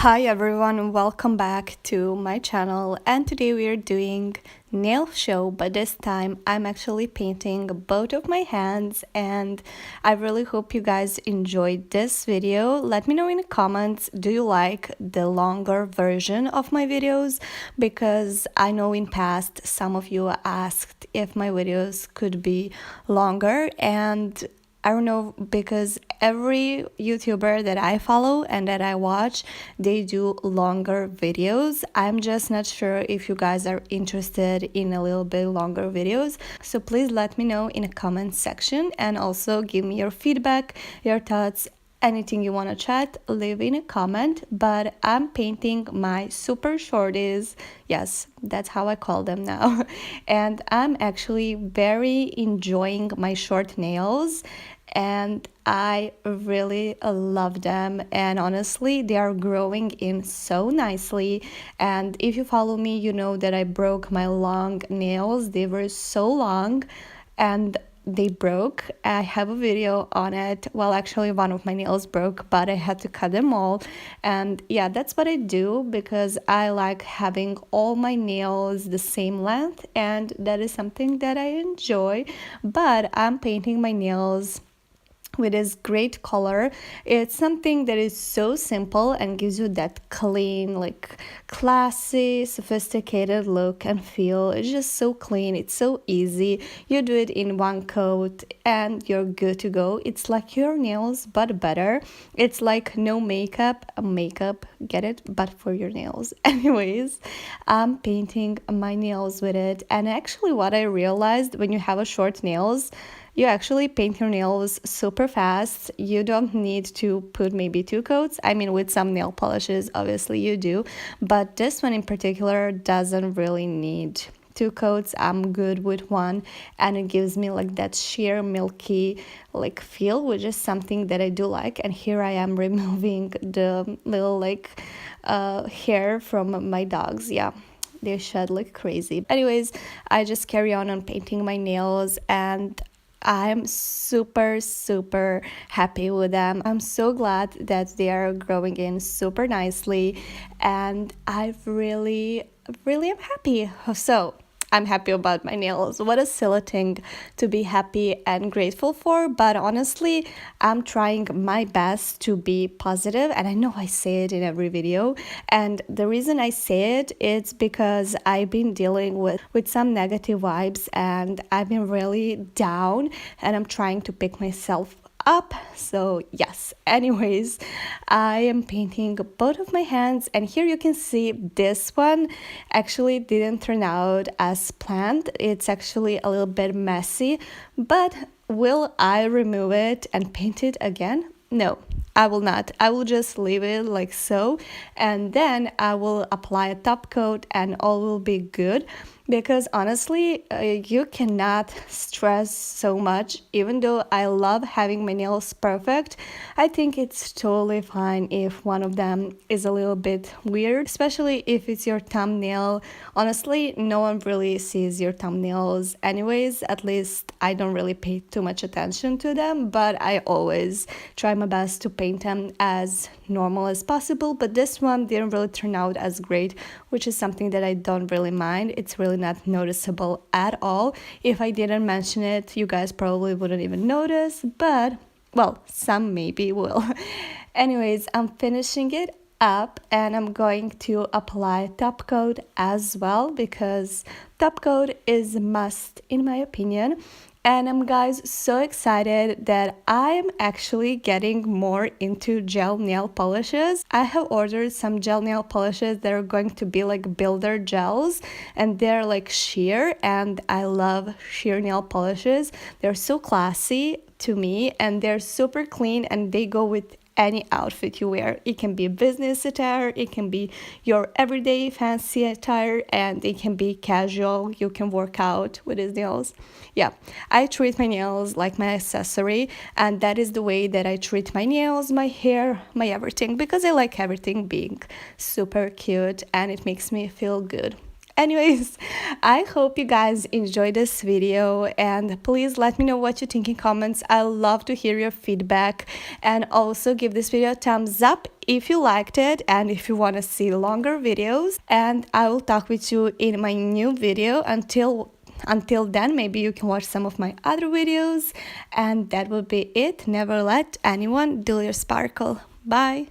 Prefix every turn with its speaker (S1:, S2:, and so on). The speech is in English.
S1: Hi everyone, welcome back to my channel, and today we are doing nail show, but this time I'm actually painting both of my hands, and I really hope you guys enjoyed this video. Let me know in the comments, do you like the longer version of my videos? Because I know in past some of you asked if my videos could be longer, and I don't know, because every YouTuber that I follow and that I watch, they do longer videos. I'm just not sure if you guys are interested in a little bit longer videos. So please let me know in a comment section, and also give me your feedback, your thoughts, anything you want to chat, leave in a comment. But I'm painting my super shorties, yes, that's how I call them now. And I'm actually very enjoying my short nails, and I really love them, and honestly they are growing in so nicely. And if you follow me, you know that I broke my long nails. They were so long and they broke. I have a video on it. Well, actually one of my nails broke, but I had to cut them all. And yeah, that's what I do because I like having all my nails the same length, and that is something that I enjoy. But I'm painting my nails with this great color. It's something that is so simple and gives you that clean, like classy, sophisticated look and feel. It's just so clean, it's so easy. You do it in one coat and you're good to go. It's like your nails but better. It's like no makeup, get it, but for your nails. Anyways, I'm painting my nails with it. And actually what I realized, when you have a short nails, you actually paint your nails super fast. You don't need to put maybe two coats. I mean, with some nail polishes, obviously you do, but this one in particular doesn't really need two coats. I'm good with one, and it gives me like that sheer milky like feel, which is something that I do like. And here I am removing the little like hair from my dogs. Yeah, they shed like crazy. Anyways, I just carry on painting my nails, and I'm super happy with them. I'm so glad that they are growing in super nicely, and I really am happy. So I'm happy about my nails. What a silly thing to be happy and grateful for, but honestly, I'm trying my best to be positive, and I know I say it in every video. And the reason I say it is because I've been dealing with some negative vibes, and I've been really down, and I'm trying to pick myself up. So yes, anyways, I am painting both of my hands, and here you can see this one actually didn't turn out as planned. It's actually a little bit messy, but will I remove it and paint it again? No, I will not. I will just leave it like so, and then I will apply a top coat and all will be good. Because honestly, you cannot stress so much. Even though I love having my nails perfect, I think it's totally fine if one of them is a little bit weird, especially if it's your thumbnail. Honestly, no one really sees your thumbnails anyways. At least I don't really pay too much attention to them, but I always try my best to paint them as normal as possible. But this one didn't really turn out as great, which is something that I don't really mind. It's really not noticeable at all. If I didn't mention it, you guys probably wouldn't even notice, but well, some maybe will. Anyways, I'm finishing it up, and I'm going to apply top coat as well, because top coat is a must in my opinion. And I'm guys so excited that I'm actually getting more into gel nail polishes. I have ordered some gel nail polishes that are going to be like builder gels, and they're like sheer, and I love sheer nail polishes. They're so classy to me, and they're super clean, and they go with any outfit you wear. It can be business attire, it can be your everyday fancy attire, and it can be casual. You can work out with these nails. Yeah, I treat my nails like my accessory, and that is the way that I treat my nails, my hair, my everything, because I like everything being super cute and it makes me feel good. Anyways, I hope you guys enjoyed this video, and please let me know what you think in comments. I love to hear your feedback, and also give this video a thumbs up if you liked it and if you want to see longer videos. And I will talk with you in my new video. Until then, maybe you can watch some of my other videos, and that will be it. Never let anyone dull your sparkle. Bye.